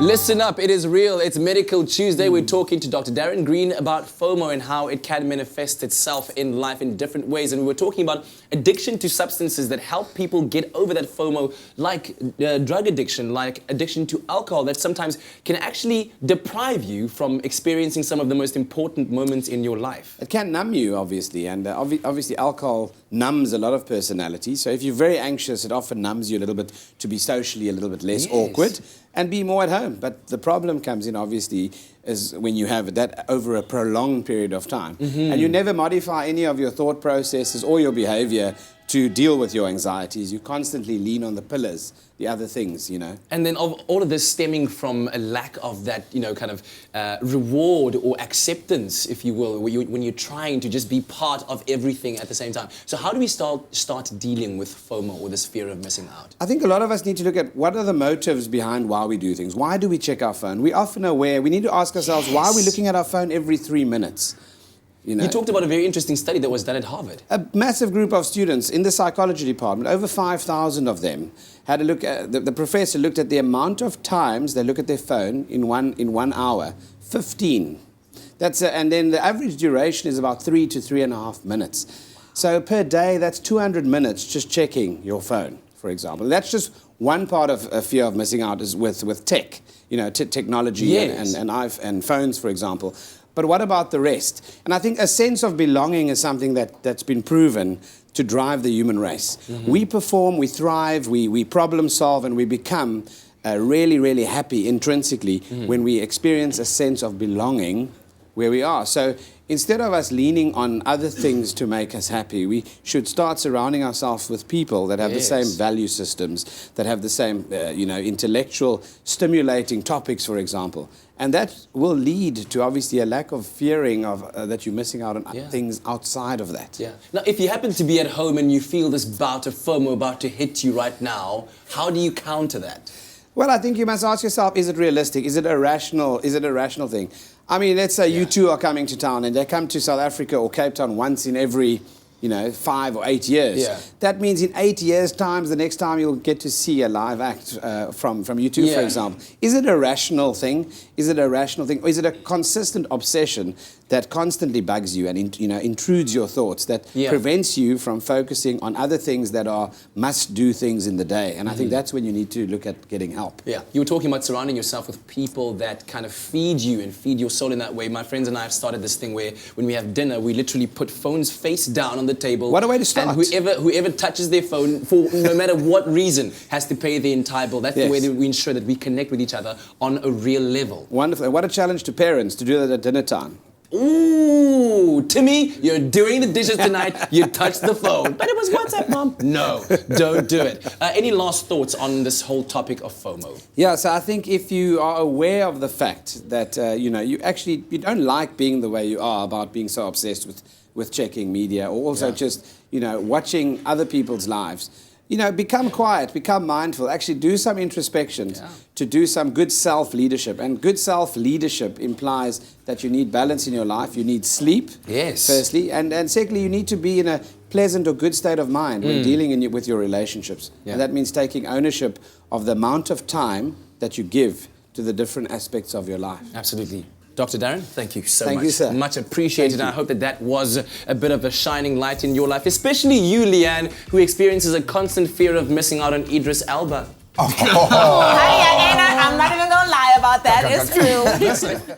Listen up, it is real. It's Medical Tuesday. We're talking to Dr. Darren Green about FOMO and how it can manifest itself in life in different ways. And we're talking about addiction to substances that help people get over that FOMO, like drug addiction, like addiction to alcohol, that sometimes can actually deprive you from experiencing some of the most important moments in your life. It can numb you, obviously, and obviously alcohol numbs a lot of personality. So if you're very anxious, it often numbs you a little bit to be socially a little bit less awkward and be more at home. But the problem comes in, obviously, is when you have that over a prolonged period of time. And you never modify any of your thought processes or your behavior to deal with your anxieties. You constantly lean on the pillars, the other things, you know. And then all of this stemming from a lack of that, kind of reward or acceptance, if you will, when you're trying to just be part of everything at the same time. So how do we start dealing with FOMO or this fear of missing out? I think a lot of us need to look at what are the motives behind why we do things. Why do we check our phone? We're often aware, we need to ask ourselves, why are we looking at our phone every 3 minutes? You talked about a very interesting study that was done at Harvard. A massive group of students in the psychology department, over 5,000 of them, had a look at, the professor looked at the amount of times they look at their phone in one hour, 15. And then the average duration is about 3 to 3.5 minutes. So per day, that's 200 minutes just checking your phone, for example. That's just one part of a fear of missing out is with tech, technology and phones, for example. But what about the rest? And I think a sense of belonging is something that's been proven to drive the human race. We perform, we thrive, we problem solve, and we become really, really happy intrinsically when we experience a sense of belonging where we are. So instead of us leaning on other things to make us happy, we should start surrounding ourselves with people that have the same value systems, that have the same, intellectual stimulating topics, for example. And that will lead to, obviously, a lack of fearing of that you're missing out on things outside of that. Now, if you happen to be at home and you feel this bout of FOMO about to hit you right now, how do you counter that? Well, I think you must ask yourself, is it realistic? Is it a rational thing? I mean, let's say you two are coming to town and they come to South Africa or Cape Town once in every 5 or 8 years. That means in 8 years' time, the next time you'll get to see a live act from you two, for example. Is it a rational thing? Is it a rational thing? Or is it a consistent obsession that constantly bugs you and intrudes your thoughts, that prevents you from focusing on other things that are must-do things in the day? And I think that's when you need to look at getting help. You were talking about surrounding yourself with people that kind of feed you and feed your soul in that way. My friends and I have started this thing where when we have dinner, we literally put phones face down on the table. What a way to start. And whoever touches their phone, for no matter what reason, has to pay the entire bill. That's the way that we ensure that we connect with each other on a real level. Wonderful. And what a challenge to parents to do that at dinner time. Ooh, Timmy, you're doing the dishes tonight. You touched the phone. But it was WhatsApp, Mom. No, don't do it. Any last thoughts on this whole topic of FOMO? Yeah, so I think if you are aware of the fact that, you don't like being the way you are about being so obsessed with checking media or also just, watching other people's lives, become quiet, become mindful, actually do some introspection to do some good self-leadership. And good self-leadership implies that you need balance in your life. You need sleep, firstly. And secondly, you need to be in a pleasant or good state of mind when dealing with your relationships. And that means taking ownership of the amount of time that you give to the different aspects of your life. Absolutely. Dr. Darren, thank you so much. Thank you, sir. Much appreciated. And I hope that was a bit of a shining light in your life, especially you, Leanne, who experiences a constant fear of missing out on Idris Elba. Hi, Anna. I'm not even going to lie about that. It's true.